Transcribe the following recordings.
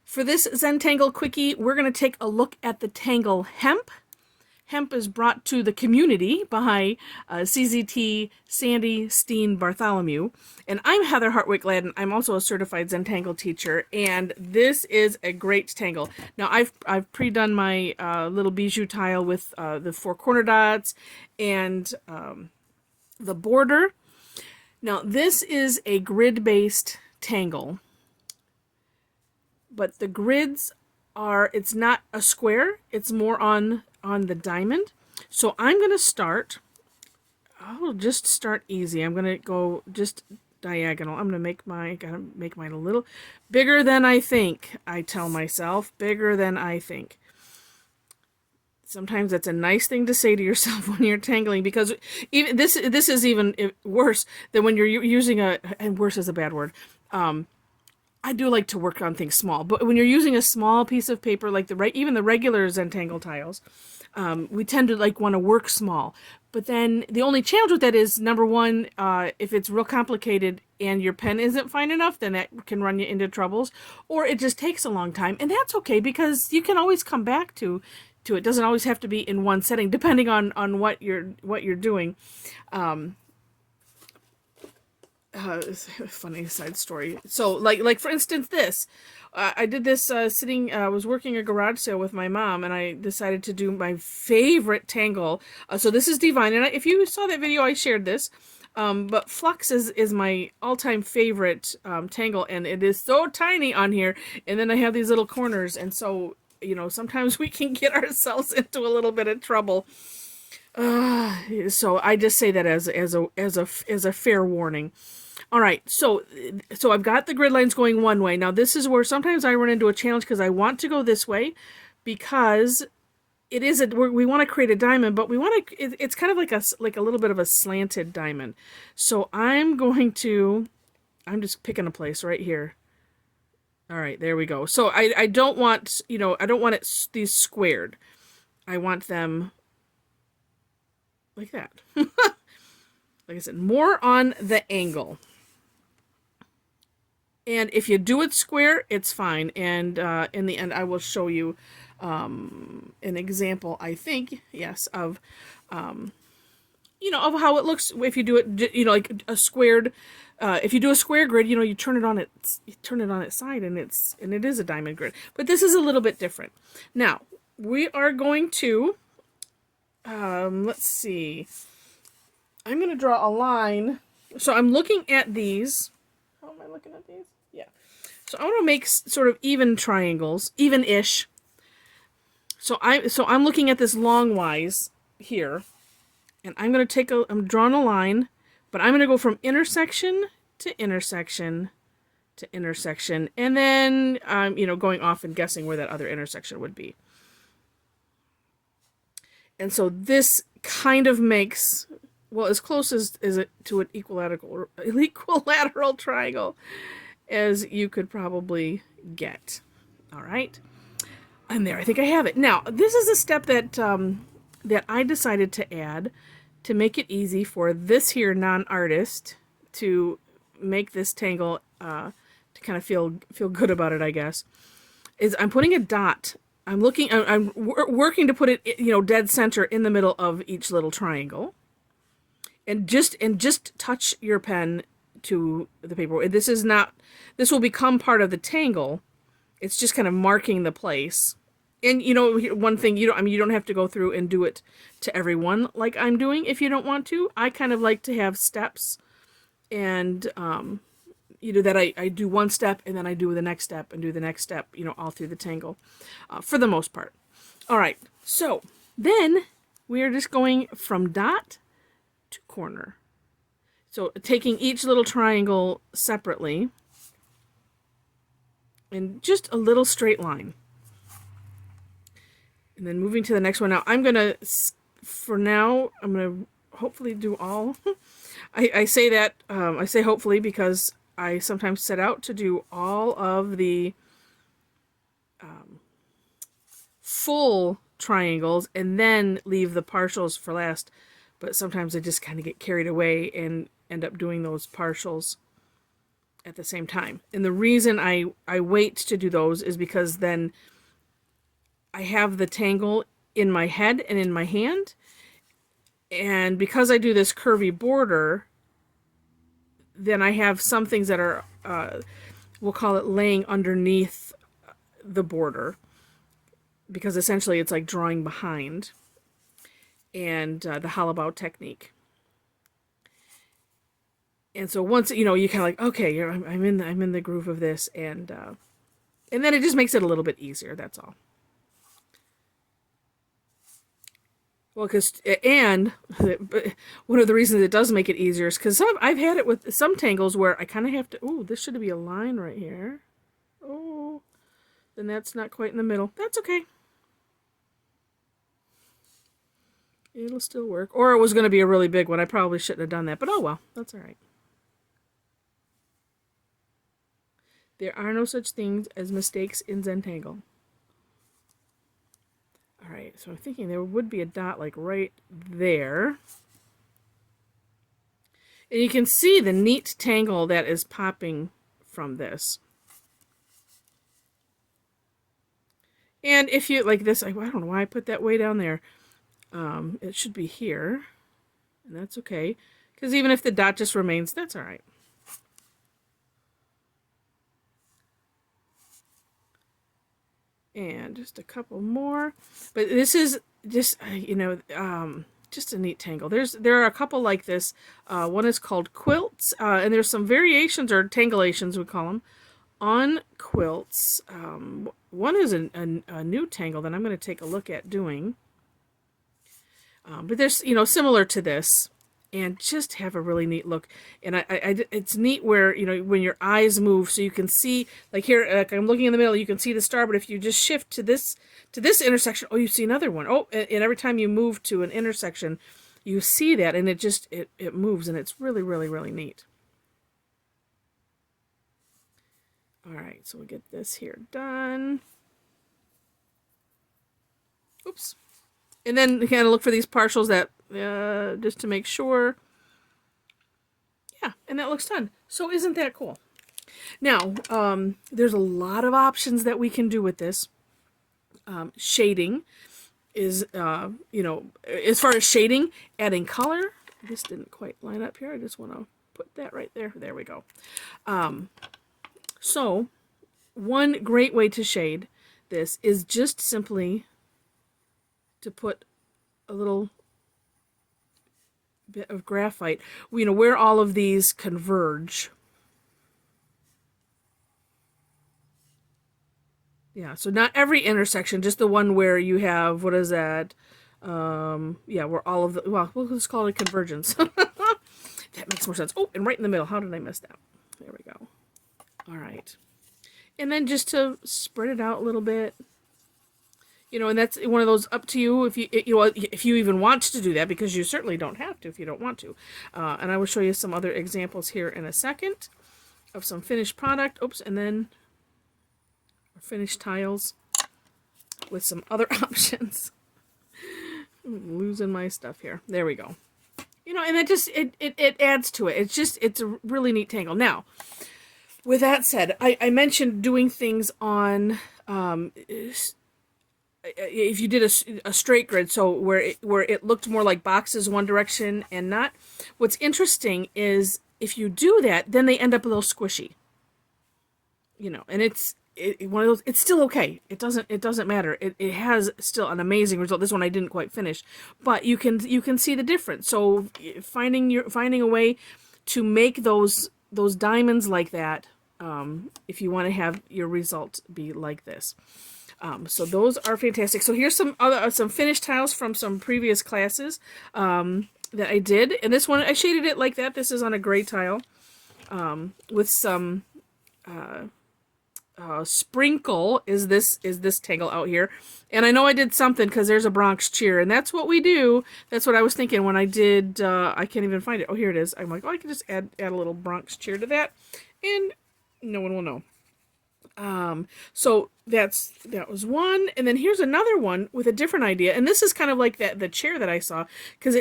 For this Zentangle Quickie, we're going to take a look at the Tangle Hemp. Hemp is brought to the community by CZT Sandy Steen Bartholomew. And I'm Heather Hartwick Gladden. I'm also a certified Zentangle teacher, and this is a great tangle. Now, I've pre-done my little bijou tile with the 4 corner dots and the border. Now, this is a grid-based tangle, but the grids are, it's not a square, it's more on the diamond. So I'm going to start, I'll just start easy. I'm going to go just diagonal. I'm going to gotta make mine a little bigger than I think. I tell myself, bigger than I think. Sometimes that's a nice thing to say to yourself when you're tangling, because even this is even worse than when you're using and worse is a bad word. I do like to work on things small, but when you're using a small piece of paper, like even the regular Zentangle tiles, we tend to want to work small. But then the only challenge with that is, number one, if it's real complicated and your pen isn't fine enough, then that can run you into troubles, or it just takes a long time, and that's okay, because you can always come back to it. It doesn't always have to be in one setting, depending on what you're doing. Funny side story. So like for instance, this I did this sitting. I was working a garage sale with my mom, and I decided to do my favorite tangle. So this is Divine, and if you saw that video, I shared this. But Flux is my all-time favorite tangle, and it is so tiny on here. And then I have these little corners, and so sometimes we can get ourselves into a little bit of trouble. So I just say that as a fair warning. All right, so I've got the grid lines going one way. Now this is where sometimes I run into a challenge, because I want to go this way, because it is we want to create a diamond, but we want to. It's kind of like a little bit of a slanted diamond. So I'm just picking a place right here. All right, there we go. So I don't want I don't want these squared. I want them like that. Like I said, more on the angle. And if you do it square, it's fine. And in the end, I will show you an example, I think, yes, of of how it looks if you do it, like a squared. If you do a square grid, you turn it on its side, and it is a diamond grid. But this is a little bit different. Now we are going to let's see. I'm going to draw a line. So I'm looking at these. How am I looking at these? Yeah. So I want to make sort of even triangles, even-ish. So I'm looking at this longwise here, and I'm going to I'm drawing a line, but I'm going to go from intersection to intersection to intersection, and then going off and guessing where that other intersection would be. And so this kind of makes, well, as close as it to an equilateral triangle as you could probably get. All right, I'm there. I think I have it. Now, this is a step that that I decided to add to make it easy for this here non-artist to make this tangle to kind of feel good about it, I guess. Is I'm putting a dot. I'm working to put it, dead center in the middle of each little triangle. And just touch your pen to the paper. This will become part of the tangle. It's just kind of marking the place. And one thing, you don't have to go through and do it to everyone like I'm doing if you don't want to. I kind of like to have steps, and that I do one step, and then I do the next step, and do the next step, all through the tangle, for the most part. All right, so then we are just going from dot to corner. So taking each little triangle separately, and just a little straight line. And then moving to the next one. Now I'm going to hopefully do all. I say that, I say hopefully, because I sometimes set out to do all of the full triangles and then leave the partials for last. But sometimes I just kind of get carried away and end up doing those partials at the same time. And the reason I wait to do those is because then I have the tangle in my head and in my hand. And because I do this curvy border, then I have some things that are, we'll call it laying underneath the border, because essentially it's like drawing behind, and the hollabout technique. And so once, you kind of like, okay, I'm in the groove of this, and then it just makes it a little bit easier. That's all. Well, and one of the reasons it does make it easier is because I've had it with some tangles where I kind of have to, oh, this should be a line right here. Oh, then that's not quite in the middle. That's okay. It'll still work. Or it was going to be a really big one. I probably shouldn't have done that, but oh well, that's all right. There are no such things as mistakes in Zentangle. All right, so I'm thinking there would be a dot like right there. And you can see the neat tangle that is popping from this. And if you like this, I don't know why I put that way down there. It should be here, and that's okay, because even if the dot just remains, that's all right. And just a couple more, but this is just just a neat tangle. There are a couple like this. One is called quilts, and there's some variations or tangulations we call them on quilts. One is a new tangle that I'm going to take a look at doing. But there's, similar to this, and just have a really neat look. And it's neat where, when your eyes move, so you can see, like here, like I'm looking in the middle, you can see the star, but if you just shift to this intersection, oh, you see another one. Oh, and every time you move to an intersection, you see that, and it just, it moves, and it's really, really, really neat. All right, so we'll get this here done. Oops. And then kind of look for these partials that, just to make sure. Yeah, and that looks done. So isn't that cool? Now, there's a lot of options that we can do with this. Shading is, as far as shading, adding color. This didn't quite line up here. I just want to put that right there. There we go. So, one great way to shade this is just simply to put a little bit of graphite, where all of these converge. Yeah, so not every intersection, just the one where you have, what is that? Yeah, where all of the, well, we'll just call it a convergence. That makes more sense. Oh, and right in the middle. How did I miss that? There we go. All right. And then just to spread it out a little bit. And that's one of those, up to you if you even want to do that, because you certainly don't have to if you don't want to. And I will show you some other examples here in a second of some finished product. Oops, and then finished tiles with some other options. I'm losing my stuff here. There we go. And that just, it adds to it. It's a really neat tangle. Now, with that said, I mentioned doing things on, if you did a straight grid, so where it looked more like boxes one direction and not. What's interesting is if you do that, then they end up a little squishy. And it's one of those. It's still okay. It doesn't matter. It has still an amazing result. This one I didn't quite finish, but you can see the difference. So finding a way to make those diamonds like that, if you want to have your result be like this. So those are fantastic. So here's some finished tiles from some previous classes that I did. And this one, I shaded it like that. This is on a gray tile with some sprinkle is this tangle out here. And I know I did something because there's a Bronx cheer. And that's what we do. That's what I was thinking when I did, I can't even find it. Oh, here it is. I'm like, oh, I can just add a little Bronx cheer to that. And no one will know. So that was one, and then here's another one with a different idea, and this is kind of like the chair that I saw, because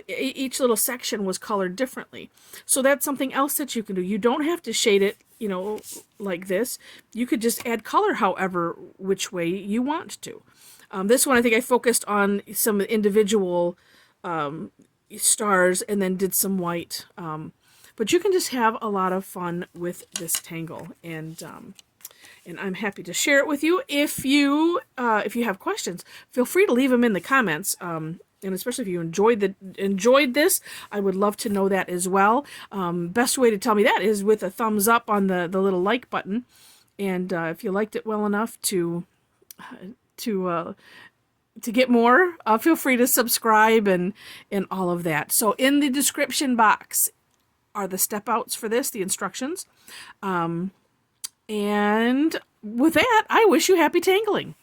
each little section was colored differently. So that's something else that you can do. You don't have to shade it, like this. You could just add color however which way you want to. This one I think I focused on some individual stars and then did some white. But you can just have a lot of fun with this tangle, and I'm happy to share it with you. If you have questions, feel free to leave them in the comments. And especially if you enjoyed this, I would love to know that as well. Best way to tell me that is with a thumbs up on the little like button. And if you liked it well enough to get more, feel free to subscribe and all of that. So in the description box are the step outs for this, the instructions. And with that, I wish you happy tangling.